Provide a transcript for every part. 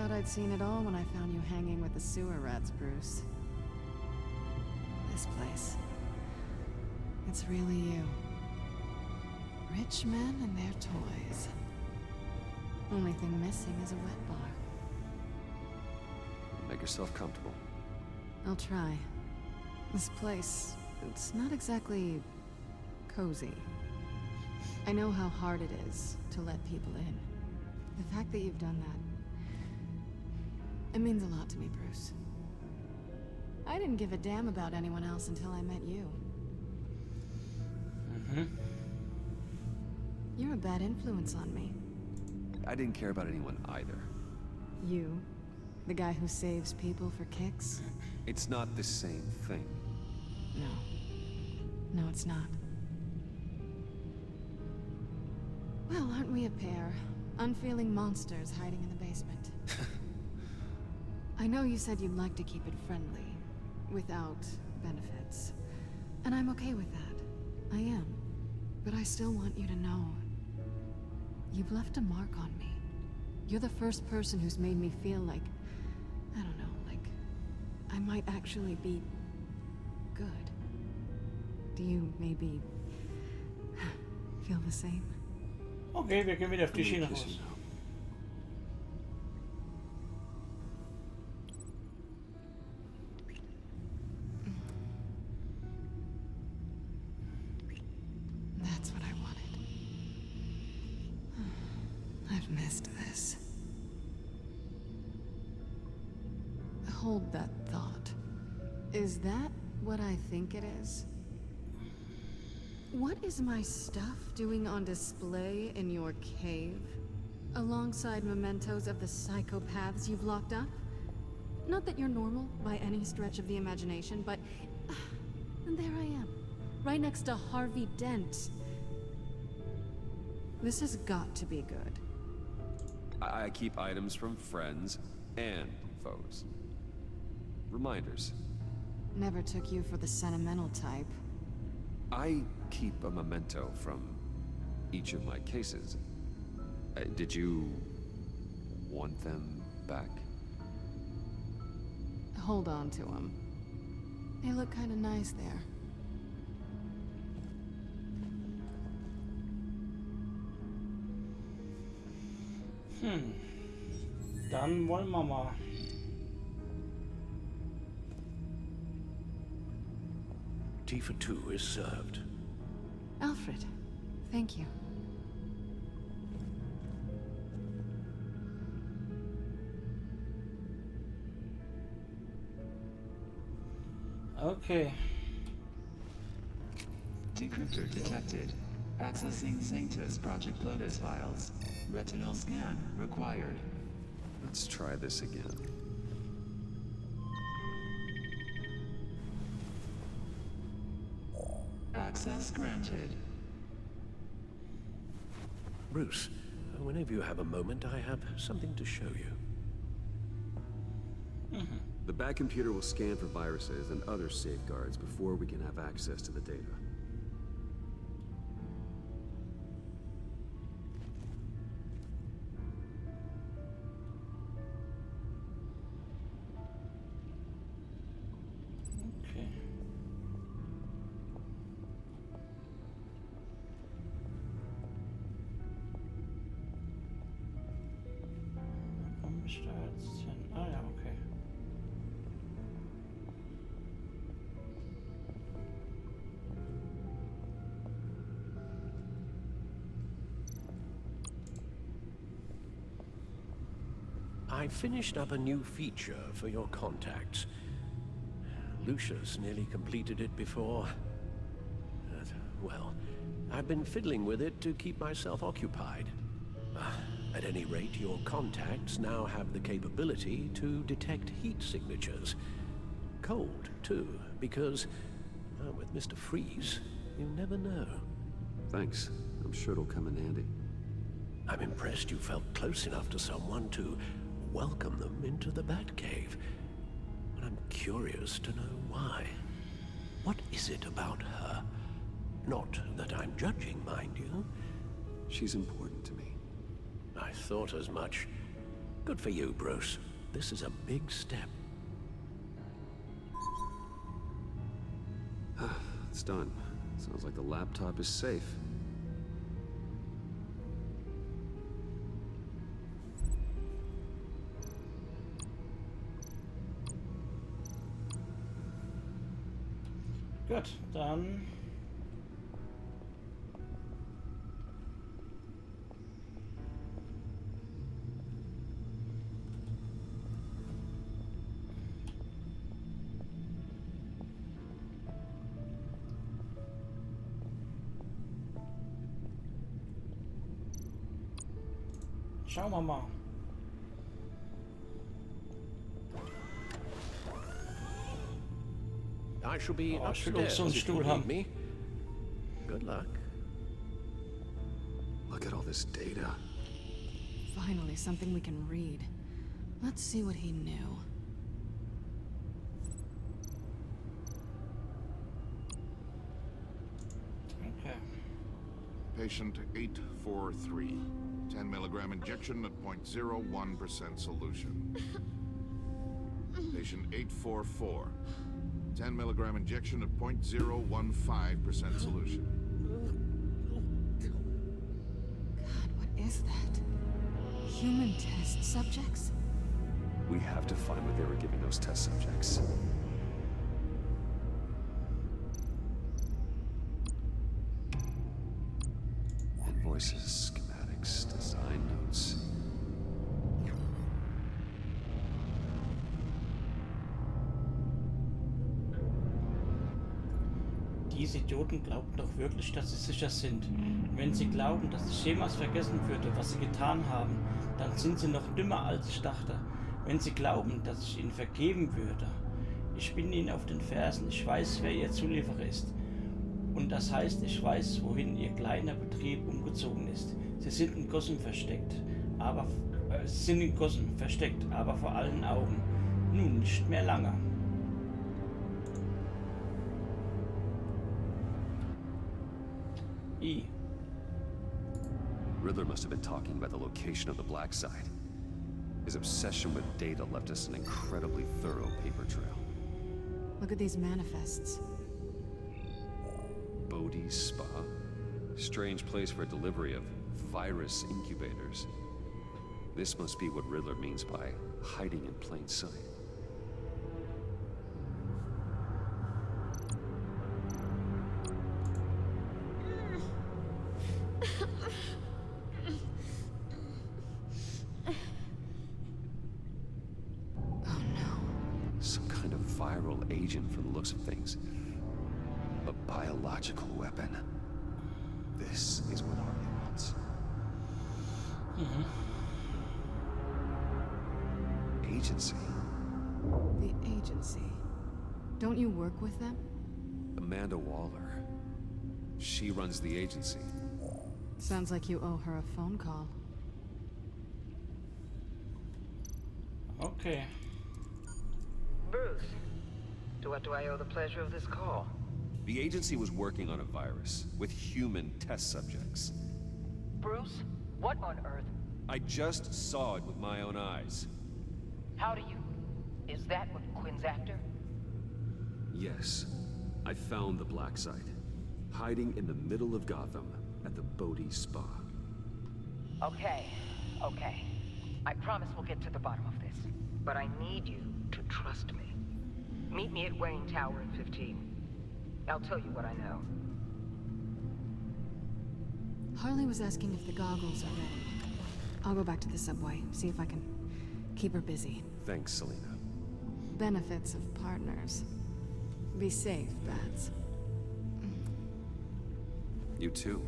thought I'd seen it all when I found you hanging with the sewer rats, Bruce. This place. It's really you. Rich men and their toys. Only thing missing is a wet bar. Make yourself comfortable. I'll try. This place, it's not exactly cozy. I know how hard it is to let people in. The fact that you've done that, it means a lot to me, Bruce. I didn't give a damn about anyone else until I met you. You're a bad influence on me. I didn't care about anyone either. You? The guy who saves people for kicks? It's not the same thing. No. No, it's not. Well, aren't we a pair? Unfeeling monsters hiding in the basement. I know you said you'd like to keep it friendly, without benefits. And I'm okay with that. I am. But I still want you to know. You've left a mark on me. You're the first person who's made me feel like, I don't know, like I might actually be good. Do you maybe feel the same? Okay, wir gehen wieder auf die Schiene raus. That's what I wanted. I've missed this. Hold that thought. Is that what I think it is? What is my stuff doing on display in your cave? Alongside mementos of the psychopaths you've locked up? Not that you're normal by any stretch of the imagination, but... and there I am, right next to Harvey Dent. This has got to be good. I keep items from friends and foes. Reminders. Never took you for the sentimental type. I keep a memento from each of my cases. Did you want them back? Hold on to them. They look kind of nice there. Dann wollen wir mal. Tea for two is served. Alfred, thank you. Okay. Decryptor detected. Accessing Sanctus Project Lotus files. Retinal scan required. Let's try this again. Access granted. Bruce, whenever you have a moment, I have something to show you. The back computer will scan for viruses and other safeguards before we can have access to the data. Okay. Warum ist da jetzt hin? Ah ja, okay. I finished up a new feature for your contacts. Lucius nearly completed it before. Well, I've been fiddling with it to keep myself occupied. At any rate, your contacts now have the capability to detect heat signatures. Cold, too, because with Mr. Freeze, you never know. Thanks. I'm sure it'll come in handy. I'm impressed you felt close enough to someone to welcome them into the Batcave. And I'm curious to know why. What is it about her? Not that I'm judging, mind you. She's important to me. I thought as much. Good for you, Bruce. This is a big step. It's done. Sounds like the laptop is safe. Gut, dann... Schauen wir mal. I shall be Oh, ich will upstairs so einen if you Stuhl need haben. me. Good luck. Look at all this data. Finally, something we can read. Let's see what he knew. Okay. Patient 843. 10 milligram injection at 0.01% solution. Patient 844. 10 milligram injection at 0.015% solution. God, what is that? Human test subjects? We have to find what they were giving those test subjects. Invoices, schematics, design notes. Diese Idioten glauben doch wirklich, dass sie sicher sind. Und wenn sie glauben, dass ich jemals vergessen würde, was sie getan haben, dann sind sie noch dümmer, als ich dachte. Wenn sie glauben, dass ich ihnen vergeben würde. Ich bin ihnen auf den Fersen, ich weiß, wer ihr Zulieferer ist. Und das heißt, ich weiß, wohin ihr kleiner Betrieb umgezogen ist. Sie sind in Gotham versteckt, aber vor allen Augen. Nun nicht mehr lange. I. Riddler must have been talking about the location of the black site. His obsession with data left us an incredibly thorough paper trail. Look at these manifests. Bodhi's Spa? Strange place for delivery of virus incubators. This must be what Riddler means by hiding in plain sight. Oh no. Some kind of viral agent from the looks of things. A biological weapon. This is what Harley wants. Agency. The agency. Don't you work with them? Amanda Waller. She runs the agency. Sounds like you owe her a phone call. Okay. Bruce, to what do I owe the pleasure of this call? The agency was working on a virus with human test subjects. Bruce, what on earth? I just saw it with my own eyes. How do you... Is that what Quinn's after? Yes, I found the black site, hiding in the middle of Gotham at the Bodhi Spa. Okay. I promise we'll get to the bottom of this. But I need you to trust me. Meet me at Wayne Tower in 15. I'll tell you what I know. Harley was asking if the goggles are ready. I'll go back to the subway, see if I can keep her busy. Thanks, Selena. Benefits of partners. Be safe, Bats. You too.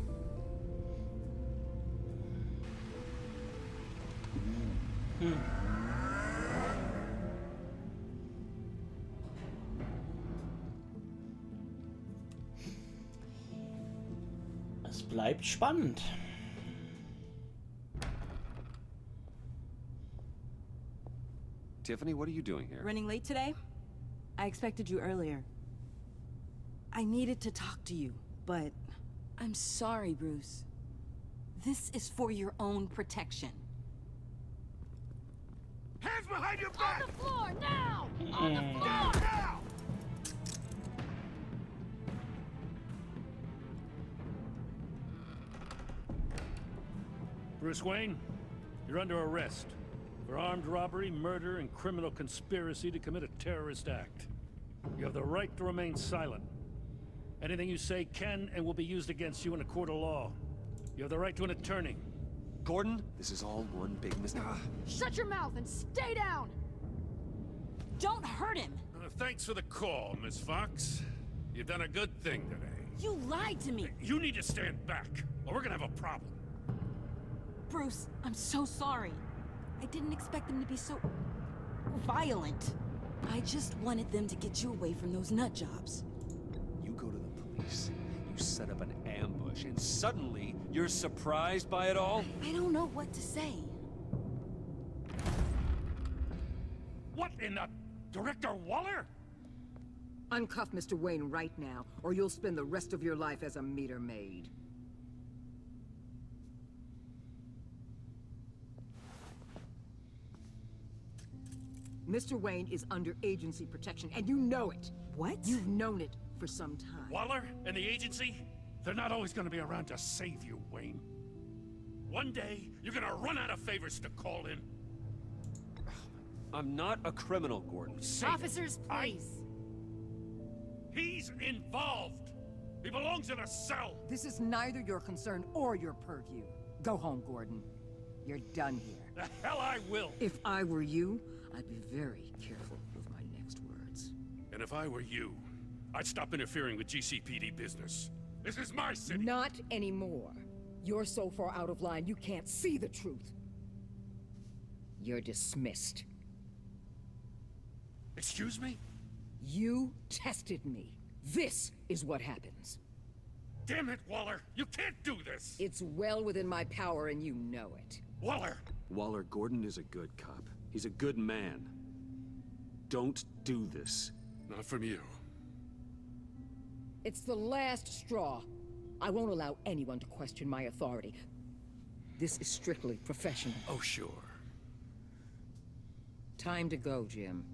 Es bleibt spannend. Tiffany, what are you doing here? Running late today? I expected you earlier. I needed to talk to you, but I'm sorry, Bruce. This is for your own protection. Hands behind your back! On the floor, now! On the floor! Down now! Bruce Wayne, you're under arrest for armed robbery, murder, and criminal conspiracy to commit a terrorist act. You have the right to remain silent. Anything you say can and will be used against you in a court of law. You have the right to an attorney. Gordon, this is all one big mistake. Shut your mouth and stay down! Don't hurt him! Thanks for the call, Miss Fox. You've done a good thing today. You lied to me! You need to stand back, or we're gonna have a problem. Bruce, I'm so sorry. I didn't expect them to be so... violent. I just wanted them to get you away from those nut jobs. You go to the police, you set up an ambush, and suddenly you're surprised by it all? I don't know what to say. What in the... Director Waller? Uncuff Mr. Wayne right now, or you'll spend the rest of your life as a meter maid. Mr. Wayne is under agency protection, and you know it. What? You've known it for some time. Waller and the agency? They're not always gonna be around to save you, Wayne. One day, you're gonna run out of favors to call in. I'm not a criminal, Gordon. Save him. Officers, please. He's involved. He belongs in a cell. This is neither your concern or your purview. Go home, Gordon. You're done here. The hell I will. If I were you, I'd be very careful with my next words. And if I were you, I'd stop interfering with GCPD business. This is my city. Not anymore. You're so far out of line, you can't see the truth. You're dismissed. Excuse me? You tested me. This is what happens. Damn it, Waller! You can't do this! It's well within my power, and you know it. Waller! Waller, Gordon is a good cop. He's a good man. Don't do this. Not from you. It's the last straw. I won't allow anyone to question my authority. This is strictly professional. Oh, sure. Time to go, Jim.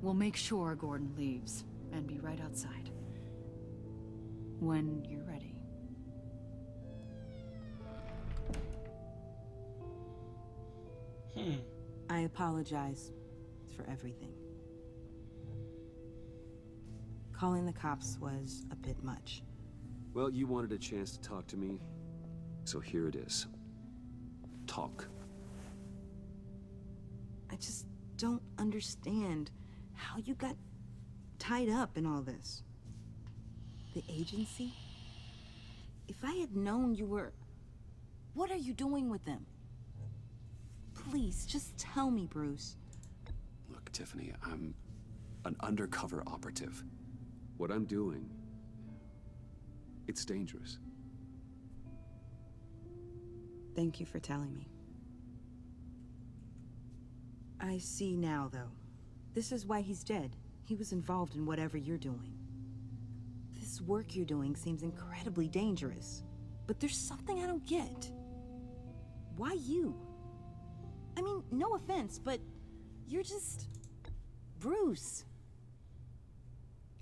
We'll make sure Gordon leaves and be right outside. When you're ready. I apologize for everything. Calling the cops was a bit much. Well, you wanted a chance to talk to me, so here it is. Talk. I just don't understand how you got tied up in all this. The agency? If I had known you were... What are you doing with them? Please, just tell me, Bruce. Look, Tiffany, I'm an undercover operative. What I'm doing, it's dangerous. Thank you for telling me. I see now, though. This is why he's dead. He was involved in whatever you're doing. This work you're doing seems incredibly dangerous. But there's something I don't get. Why you? I mean, no offense, but you're just... Bruce.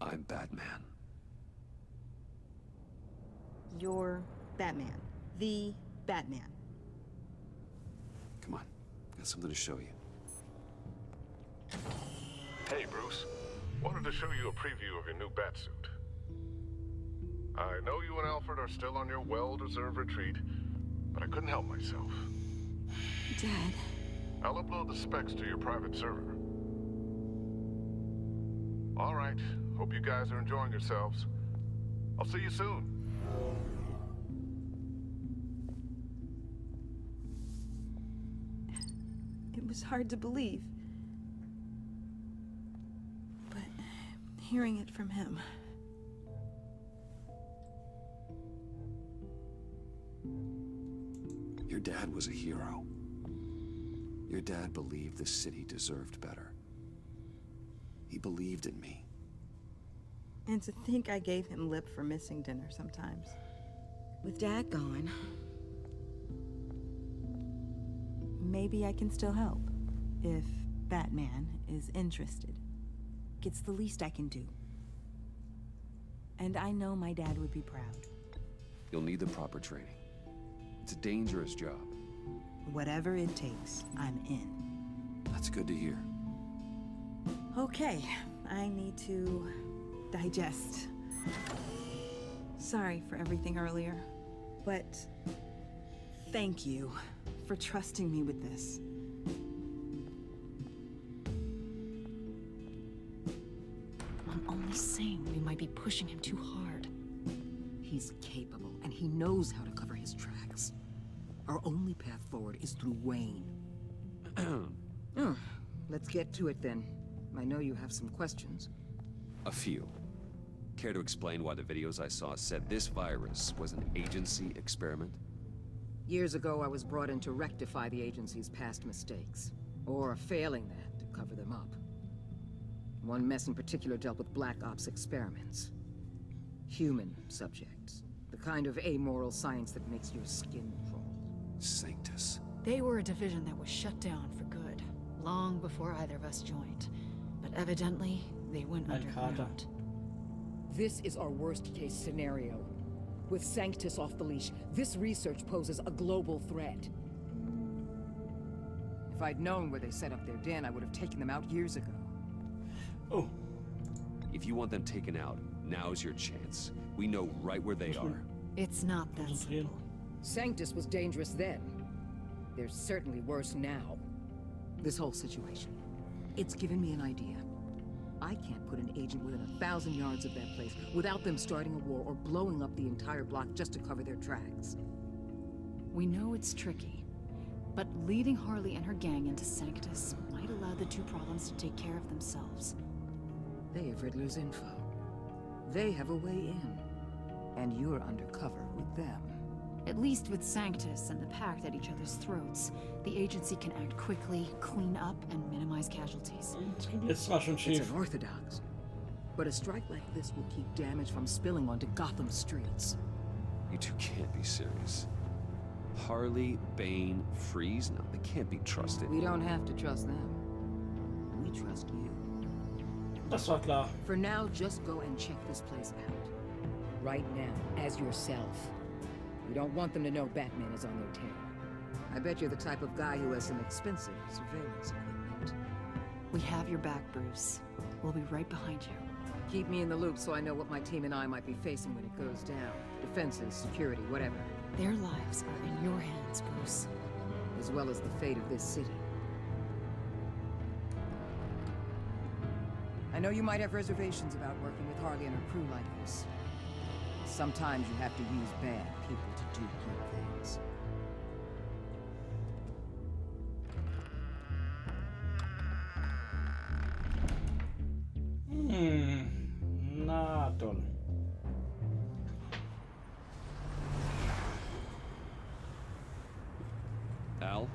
I'm Batman. You're Batman. The Batman. Come on, got something to show you. Hey, Bruce. Wanted to show you a preview of your new batsuit. I know you and Alfred are still on your well-deserved retreat, but I couldn't help myself. Dad. I'll upload the specs to your private server. All right. Hope you guys are enjoying yourselves. I'll see you soon. It was hard to believe. But hearing it from him... Your dad was a hero. Your dad believed the city deserved better. He believed in me. And to think I gave him lip for missing dinner sometimes. With Dad gone, maybe I can still help. If Batman is interested. It's the least I can do. And I know my dad would be proud. You'll need the proper training. It's a dangerous job. Whatever it takes, I'm in. That's good to hear. Okay, I need to digest. Sorry for everything earlier, but thank you for trusting me with this. I'm only saying we might be pushing him too hard. He's capable, and he knows how to cover his tracks. Our only path forward is through Wayne. Let's get to it then. I know you have some questions. A few. Care to explain why the videos I saw said this virus was an agency experiment? Years ago, I was brought in to rectify the agency's past mistakes. Or failing that, to cover them up. One mess in particular dealt with Black Ops experiments. Human subjects. The kind of amoral science that makes your skin crawl. Sanctus. They were a division that was shut down for good, long before either of us joined. But evidently, they went underground. This is our worst-case scenario. With Sanctus off the leash, this research poses a global threat. If I'd known where they set up their den, I would have taken them out years ago. Oh. If you want them taken out, now's your chance. We know right where they are. It's not that simple. Sanctus was dangerous then. They're certainly worse now. This whole situation, it's given me an idea. I can't put an agent within 1,000 yards of that place without them starting a war or blowing up the entire block just to cover their tracks. We know it's tricky, but leading Harley and her gang into Sanctus might allow the two problems to take care of themselves. They have Riddler's info. They have a way in. And you're undercover with them. At least with Sanctus and the Pact at each other's throats, the agency can act quickly, clean up, and minimize casualties. It's unorthodox. But a strike like this will keep damage from spilling onto Gotham streets. You two can't be serious. Harley, Bane, Freeze? No, they can't be trusted. We don't have to trust them. We trust you. Das war klar. For now, just go and check this place out. Right now, as yourself. We don't want them to know Batman is on their tail. I bet you're the type of guy who has some expensive surveillance equipment. We have your back, Bruce. We'll be right behind you. Keep me in the loop so I know what my team and I might be facing when it goes down. Defenses, security, whatever. Their lives are in your hands, Bruce. As well as the fate of this city. I know you might have reservations about working with Harley and her crew like this. Sometimes you have to use bad people to do good things. Na toll. Al?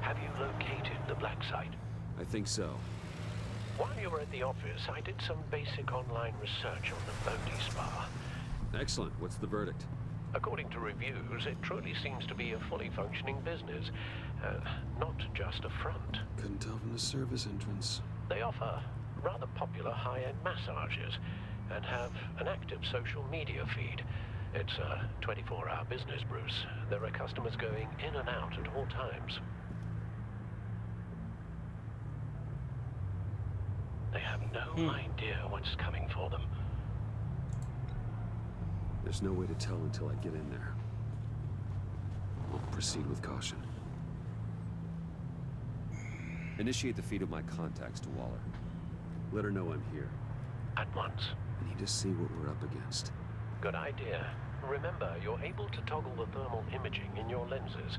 Have you located the black site? I think so. While you were at the office, I did some basic online research on the Bodhi Spa. Excellent. What's the verdict? According to reviews, it truly seems to be a fully functioning business, not just a front. Couldn't tell from the service entrance. They offer rather popular high-end massages and have an active social media feed. It's a 24-hour business, Bruce. There are customers going in and out at all times. They have no idea what's coming for them. There's no way to tell until I get in there. I'll proceed with caution. Initiate the feed of my contacts to Waller. Let her know I'm here. At once. I need to see what we're up against. Good idea. Remember, you're able to toggle the thermal imaging in your lenses.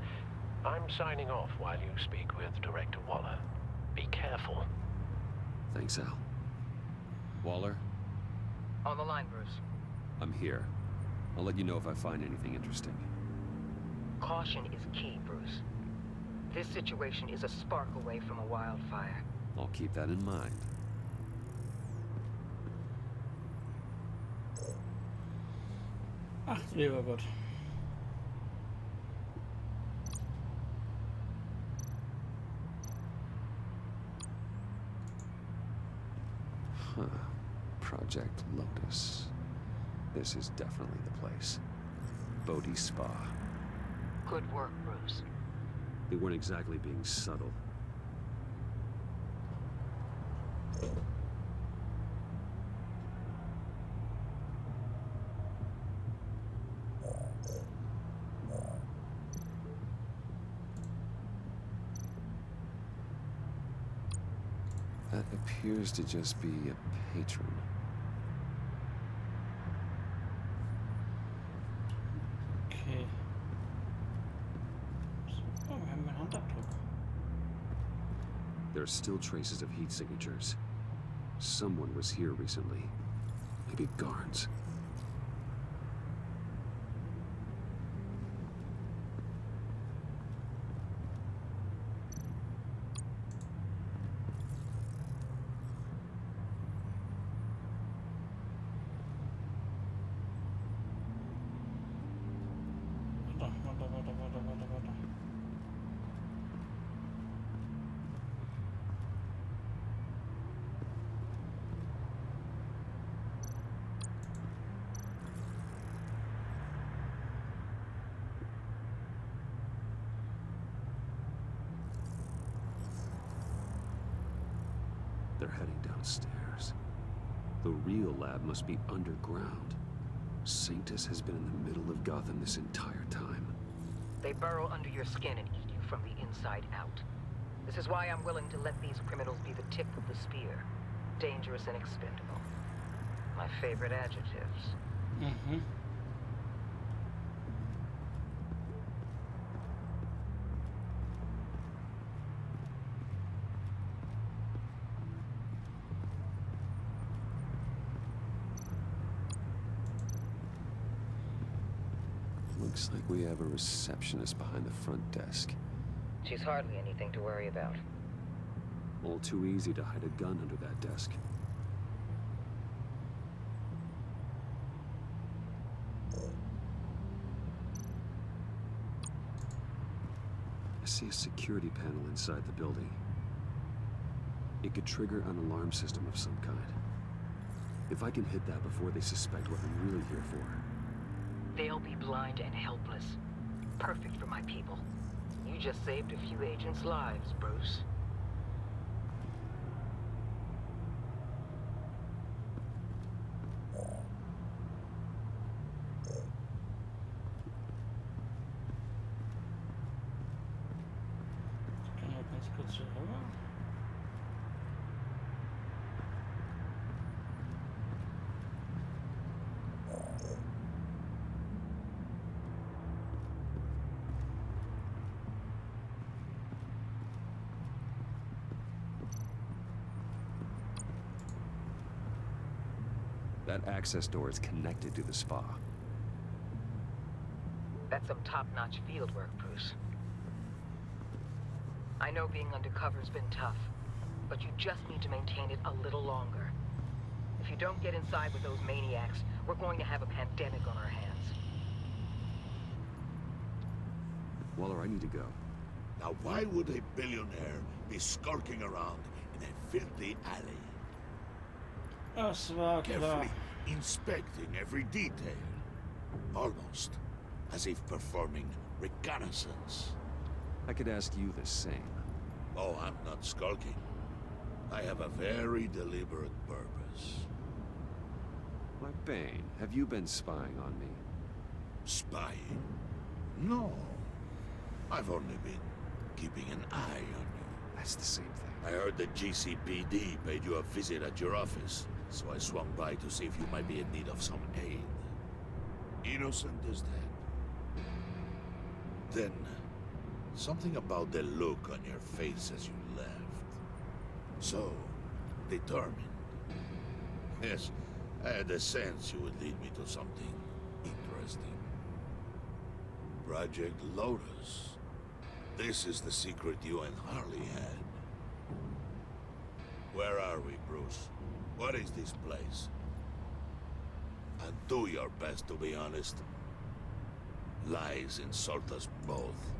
I'm signing off while you speak with Director Waller. Be careful. Thanks, Al. Waller? On the line, Bruce. I'm here. I'll let you know if I find anything interesting. Caution is key, Bruce. This situation is a spark away from a wildfire. I'll keep that in mind. Ach, lieber Gott. Huh. Project Lotus. This is definitely the place. Bodhi Spa. Good work, Bruce. They weren't exactly being subtle. That appears to just be a patron. Okay. Oh, wir haben einen Handabdruck. There are still traces of heat signatures. Someone was here recently. Maybe guards. Warte. They're heading downstairs. The real lab must be underground. Sanctus has been in the middle of Gotham this entire time. They burrow under your skin and eat you from the inside out. This is why I'm willing to let these criminals be the tip of the spear. Dangerous and expendable. My favorite adjectives. Mhm. Looks like we have a receptionist behind the front desk. She's hardly anything to worry about. All too easy to hide a gun under that desk. I see a security panel inside the building. It could trigger an alarm system of some kind. If I can hit that before they suspect what I'm really here for. They'll be blind and helpless. Perfect for my people. You just saved a few agents' lives, Bruce. Ich kann mal ganz kurz hier rüber. That access door is connected to the spa. That's some top-notch field work, Bruce. I know being undercover's been tough, but you just need to maintain it a little longer. If you don't get inside with those maniacs, we're going to have a pandemic on our hands. Waller, I need to go. Now why would a billionaire be skulking around in a filthy alley? Das war klar. Carefully inspecting every detail. Almost as if performing reconnaissance. I could ask you the same. Oh, I'm not skulking. I have a very deliberate purpose. Why, Bane, have you been spying on me? Spying? No. I've only been keeping an eye on you. That's the same thing. I heard the GCPD paid you a visit at your office, so I swung by to see if you might be in need of some aid. Innocent as that. Then, something about the look on your face as you left. So, determined. Yes, I had a sense you would lead me to something interesting. Project Lotus. This is the secret you and Harley had. Where are we, Bruce? What is this place? And do your best to be honest. Lies insult us both.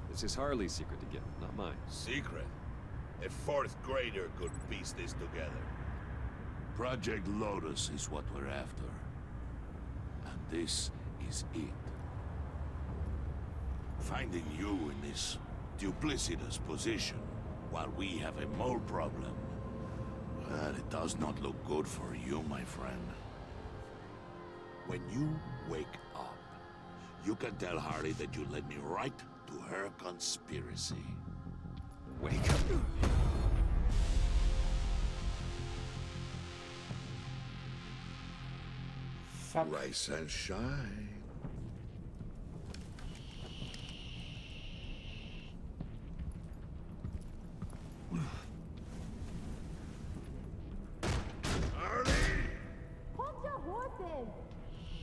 This is Harley's secret to get, not mine. Secret? A fourth grader could piece this together. Project Lotus is what we're after. And this is it. Finding you in this duplicitous position while we have a mole problem. Well, it does not look good for you, my friend. When you wake up, you can tell Harley that you led me right to her conspiracy. Wake up. Fuck. Rise and shine.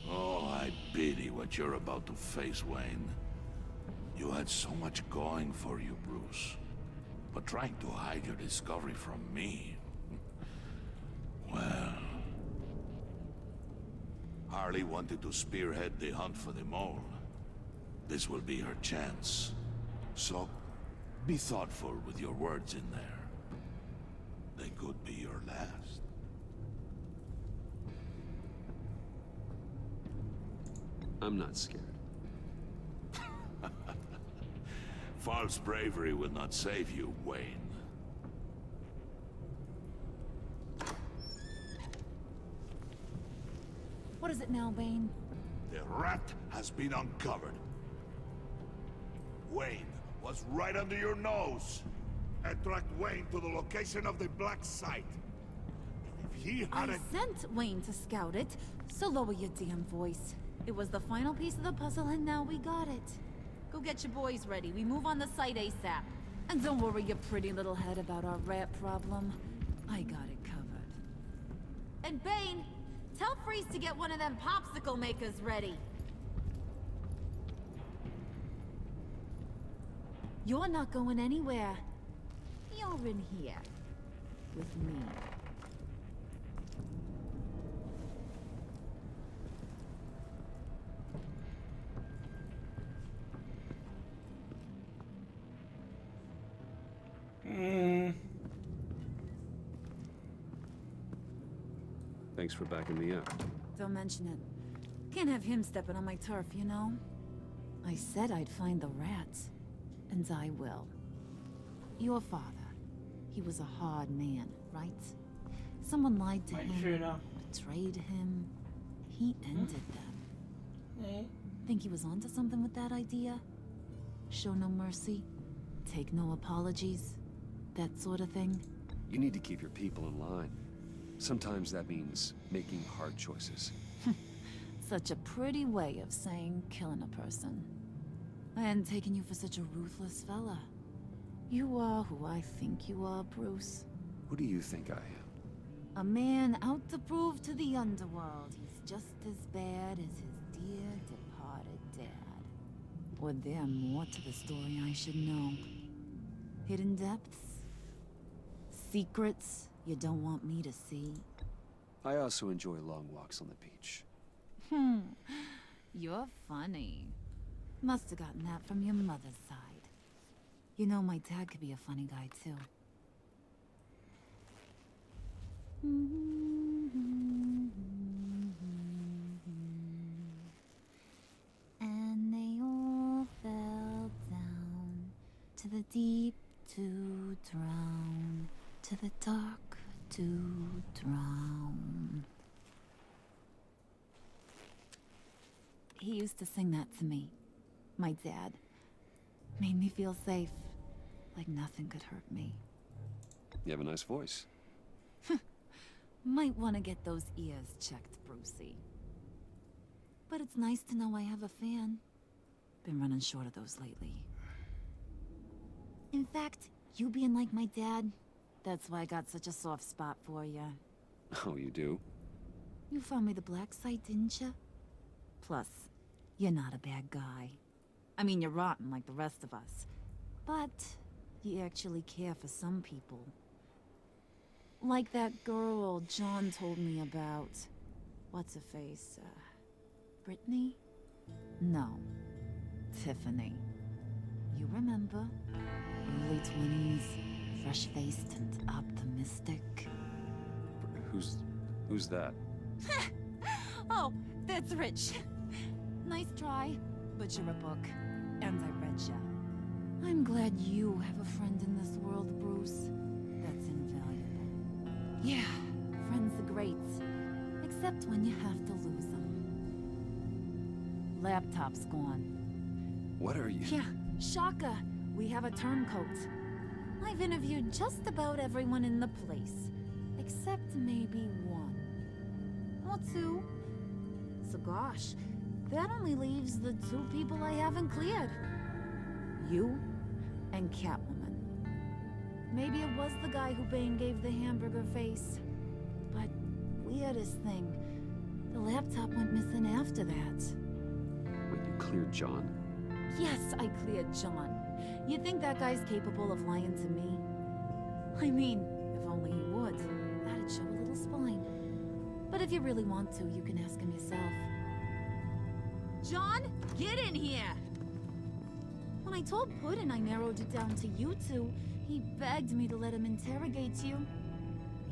Oh, I pity what you're about to face, Wayne. You had so much going for you, Bruce. But trying to hide your discovery from me... Well... Harley wanted to spearhead the hunt for the mole. This will be her chance. So, be thoughtful with your words in there. They could be your last. I'm not scared. False bravery will not save you, Wayne. What is it now, Bane? The rat has been uncovered. Wayne was right under your nose. I tracked Wayne to the location of the black site. If he I hadn't... sent Wayne to scout it, so lower your damn voice. It was the final piece of the puzzle, and now we got it. Go get your boys ready. We move on the site ASAP. And don't worry your pretty little head about our rat problem. I got it covered. And Bane, tell Freeze to get one of them popsicle makers ready. You're not going anywhere. You're in here. With me. Thanks for backing me up. Don't mention it. Can't have him stepping on my turf, you know? I said I'd find the rats. And I will. Your father. He was a hard man, right? Someone lied to him, betrayed him. He ended them. Think he was onto something with that idea? Show no mercy? Take no apologies? That sort of thing? You need to keep your people in line. Sometimes that means making hard choices. Such a pretty way of saying killing a person. I hadn't taken you for such a ruthless fella. You are who I think you are, Bruce. Who do you think I am? A man out to prove to the underworld he's just as bad as his dear departed dad. Or there more to the story I should know. Hidden depths? Secrets you don't want me to see? I also enjoy long walks on the beach. You're funny. Must have gotten that from your mother's side. You know, my dad could be a funny guy, too. And they all fell down to the deep to drown, to the dark to drown. He used to sing that to me. My dad. Made me feel safe. Like nothing could hurt me. You have a nice voice. Might want to get those ears checked, Brucey. But it's nice to know I have a fan. Been running short of those lately. In fact, you being like my dad, that's why I got such a soft spot for you. Oh, you do? You found me the black site, didn't you? Plus, you're not a bad guy. I mean, you're rotten like the rest of us. But you actually care for some people. Like that girl John told me about. What's her face? Brittany? No. Tiffany. You remember? Early 20s, fresh-faced and optimistic. Who's that? Oh, that's Rich. Nice try, but you're a book, and I read ya. I'm glad you have a friend in this world, Bruce. That's invaluable. Yeah, friends are great, except when you have to lose them. Laptop's gone. What are you? Yeah, shocker. We have a turncoat. I've interviewed just about everyone in the place, except maybe one. Or two. So gosh, that only leaves the two people I haven't cleared. You and Catwoman. Maybe it was the guy who Bane gave the hamburger face. But weirdest thing, the laptop went missing after that. Wait, you cleared John? Yes, I cleared John. You think that guy's capable of lying to me? I mean, if only he would. That'd show a little spine. But if you really want to, you can ask him yourself. John, get in here! When I told Puddin' I narrowed it down to you two, he begged me to let him interrogate you.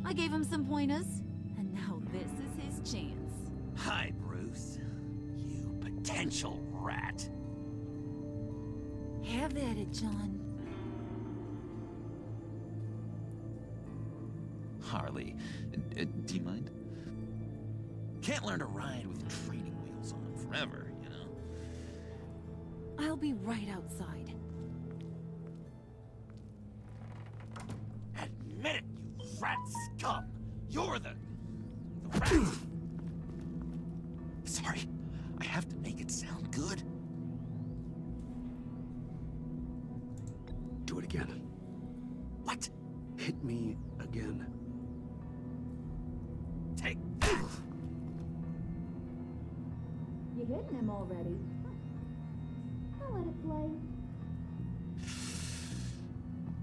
I gave him some pointers, and now this is his chance. Hi, Bruce. You potential rat. Have at it, John. Harley, do you mind? Can't learn to ride with training wheels on forever, you know? I'll be right outside. Admit it, you rat scum! You're the rat! Sorry, I have to make it sound good. Do it again. What? Hit me again. Take that! You hitting him already? I'll let it play.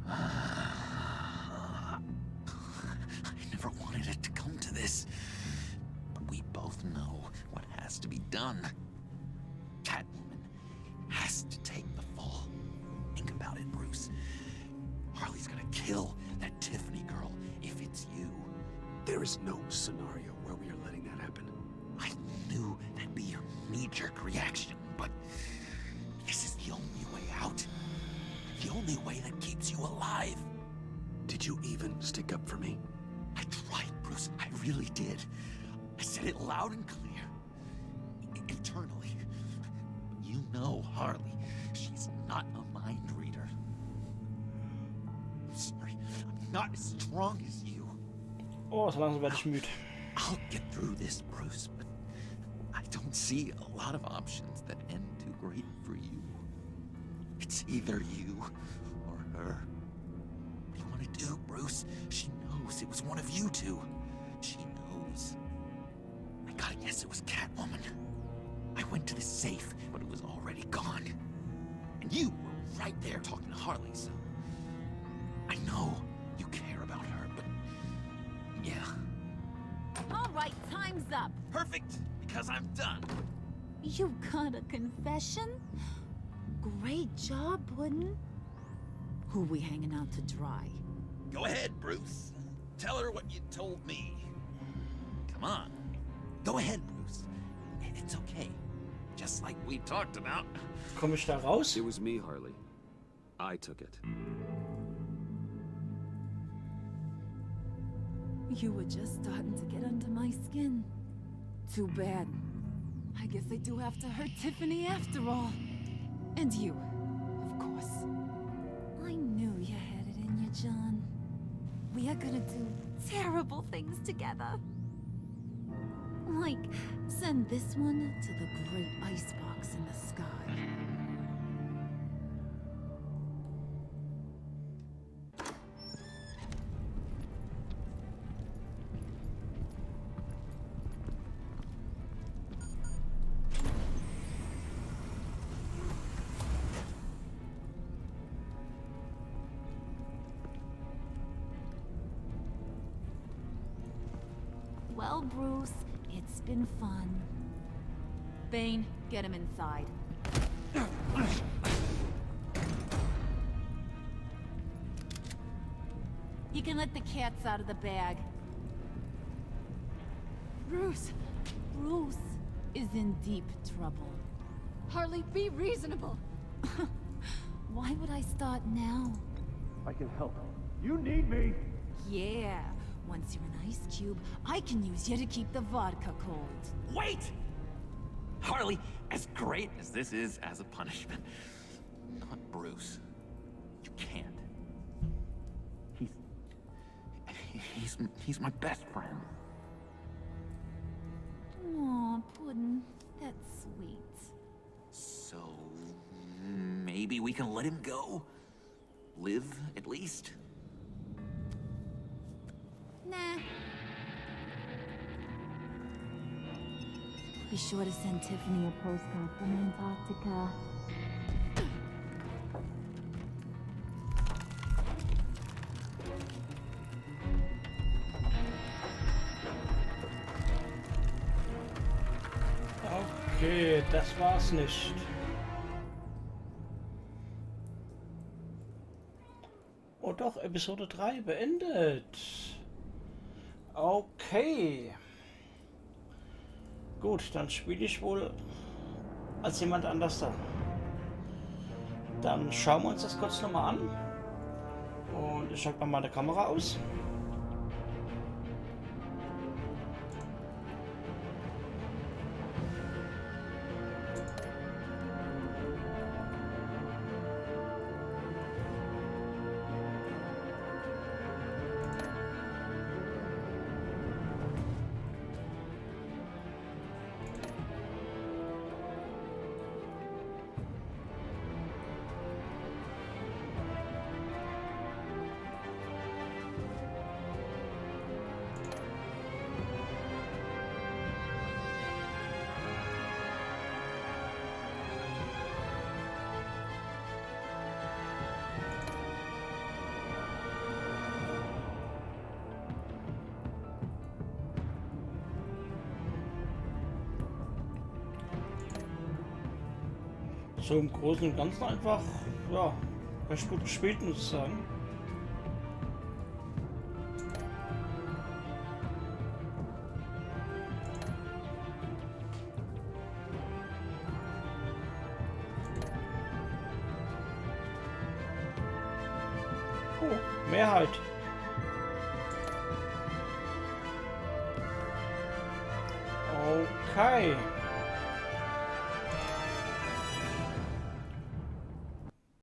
I never wanted it to come to this. But we both know what has to be done. Catwoman has to take the fall. Think about it, Bruce. Harley's gonna kill that Tiffany girl if it's you. There is no scenario where we are letting that happen. I knew that'd be your knee-jerk reaction, but this is the only way out. The only way that keeps you alive. Did you even stick up for me? I tried, Bruce. I really did. I said it loud and clear. Internally. You know Harley. She's not a mind reader. I'm sorry. I'm not as strong as you. Oh, so langsam werde ich müde. I'll get through this, Bruce, but I don't see a lot of options that end too great for you. It's either you or her. What do you want to do, Bruce? She knows it was one of you two. She knows. I gotta guess it was Catwoman. I went to the safe, but it was already gone. And you were right there talking to Harley, so... I know you care about her, but... yeah. All right, time's up. Perfect, because I'm done. You got a confession? Great job, Puddin'. Who we hanging out to dry? Go ahead, Bruce. Tell her what you told me. Come on. Go ahead, Bruce. It's okay. Just like we talked about. Komme ich da raus? It was me, Harley. I took it. You were just starting to get under my skin. Too bad. I guess I do have to hurt Tiffany after all. And you, of course. I knew you had it in you, John. We are gonna do terrible things together. Like, send this one to the great icebox in the sky. Well, Bruce, it's been fun. Bane, get him inside. You can let the cats out of the bag. Bruce! Bruce is in deep trouble. Harley, be reasonable! Why would I start now? I can help. You need me! Yeah, once you're an ice cube, I can use you to keep the vodka cold. Wait! Harley, as great as this is as a punishment, not Bruce. You can't. He's my best friend. Aw, Puddin', that's sweet. So maybe we can let him go? Live, at least? Nah. Be sure to send Tiffany a postcard from Antarctica. Okay, das war's nicht. Oh doch, Episode 3 beendet. Okay. Gut, dann spiele ich wohl als jemand anders da. Dann schauen wir uns das kurz nochmal an. Und ich schalte mal meine Kamera aus. So im Großen und Ganzen einfach, ja, recht gut gespielt, muss ich sagen. Oh, Mehrheit. Okay.